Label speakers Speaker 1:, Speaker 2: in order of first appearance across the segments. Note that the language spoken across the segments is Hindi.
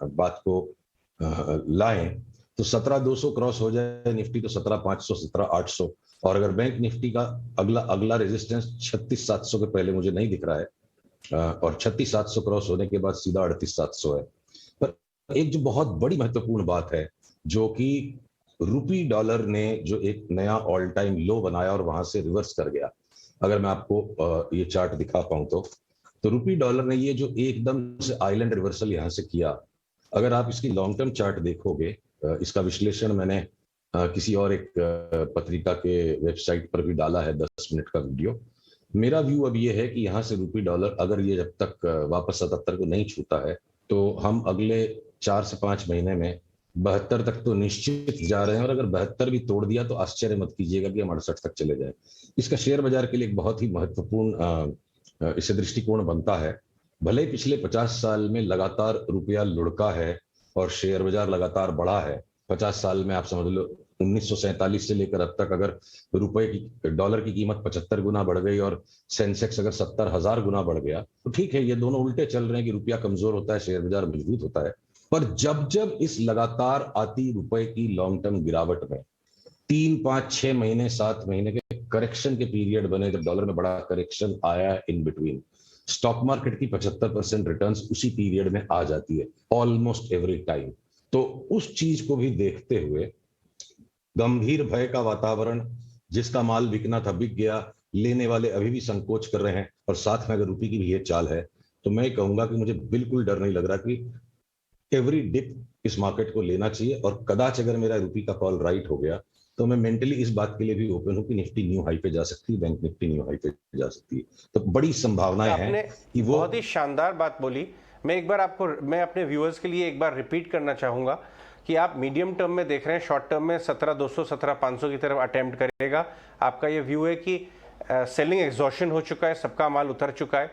Speaker 1: बात को लाएं तो 17,200 क्रॉस हो जाए निफ्टी तो 17,500 17,800, और अगर बैंक निफ्टी का अगला अगला रेजिस्टेंस 36,700 के पहले मुझे नहीं दिख रहा है, और 36,700 क्रॉस होने के बाद सीधा 38,700 है। पर एक जो बहुत बड़ी महत्वपूर्ण बात है, जो कि रूपी डॉलर ने जो एक नया ऑल टाइम लो बनाया और वहां से रिवर्स कर गया। अगर मैं आपको ये चार्ट दिखा पाऊं तो रूपी डॉलर ने ये जो एकदम से आइलैंड रिवर्सल यहां से किया, अगर आप इसकी लॉन्ग टर्म चार्ट देखोगे, इसका विश्लेषण मैंने किसी और एक पत्रिका के वेबसाइट पर भी डाला है, 10 मिनट का वीडियो। मेरा व्यू अब ये है कि यहाँ से रूपी डॉलर अगर ये जब तक वापस 77 को नहीं छूता है तो हम अगले 4 से 5 महीने में 72 तक तो निश्चित जा रहे हैं, और अगर 72 भी तोड़ दिया तो आश्चर्य मत कीजिएगा कि हम 68 तक चले जाए। इसका शेयर बाजार के लिए एक बहुत ही महत्वपूर्ण इससे दृष्टिकोण बनता है। भले ही पिछले 50 साल में लगातार रुपया लुढ़का है और शेयर बाजार लगातार बढ़ा है। 50 साल में आप समझ लो 1947 से लेकर अब तक अगर रुपए की डॉलर की कीमत 75 गुना बढ़ गई और सेंसेक्स अगर 70,000 गुना बढ़ गया तो ठीक है, ये दोनों उल्टे चल रहे हैं कि रुपया कमजोर होता है, शेयर बाजार मजबूत होता है। पर जब जब इस लगातार आती रुपए की लॉन्ग टर्म गिरावट में 3, 5, 6 महीने 7 महीने के करेक्शन के पीरियड बने, जब डॉलर में बड़ा करेक्शन आया इन बिटवीन, स्टॉक मार्केट की 75% रिटर्न्स उसी पीरियड में आ जाती है ऑलमोस्ट एवरी टाइम। तो उस चीज को भी देखते हुए गंभीर भय का वातावरण, जिसका माल बिकना था बिक गया, लेने वाले अभी भी संकोच कर रहे हैं, और साथ में अगर रुपये की भी ये चाल है तो मैं कहूंगा कि मुझे बिल्कुल डर नहीं लग रहा कि एवरी डिप इस मार्केट को लेना चाहिए। और कदाच अगर मेरा रुपये का कॉल राइट हो गया तो मैं मेंटली इस बात के लिए भी ओपन हूं कि निफ्टी न्यू हाई पे जा सकती है, बैंक निफ्टी न्यू हाई पे जा सकती है। तो बड़ी संभावनाएं हैं कि वो
Speaker 2: बहुत ही शानदार बात बोली। मैं अपने व्यूअर्स के लिए एक बार रिपीट करना चाहूंगा कि आप मीडियम टर्म में देख रहे हैं, शॉर्ट टर्म में 17,200 17,500 की तरफ अटेम्प्ट करेगा। आपका ये व्यू है कि सेलिंग एग्जॉशन हो चुका है, सबका माल उतर चुका है।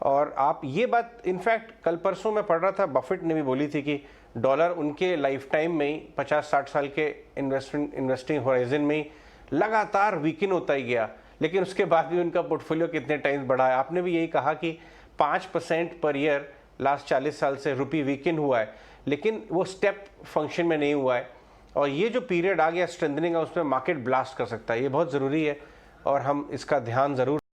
Speaker 2: और आप ये बात इनफैक्ट कल परसों मैं पढ़ रहा था, बफेट ने भी बोली थी कि डॉलर उनके लाइफ टाइम में ही 50-60 साल के इन्वेस्टिंग होराइजन में ही लगातार वीकन होता ही गया, लेकिन उसके बाद भी उनका पोर्टफोलियो कितने टाइम्स बढ़ा है। आपने भी यही कहा कि 5% पर ईयर लास्ट 40 साल से रुपये वीकन हुआ है, लेकिन वो स्टेप फंक्शन में नहीं हुआ है। और ये जो पीरियड आ गया स्ट्रेंथनिंग का, उसमें मार्केट ब्लास्ट कर सकता है। ये बहुत ज़रूरी है और हम इसका ध्यान ज़रूर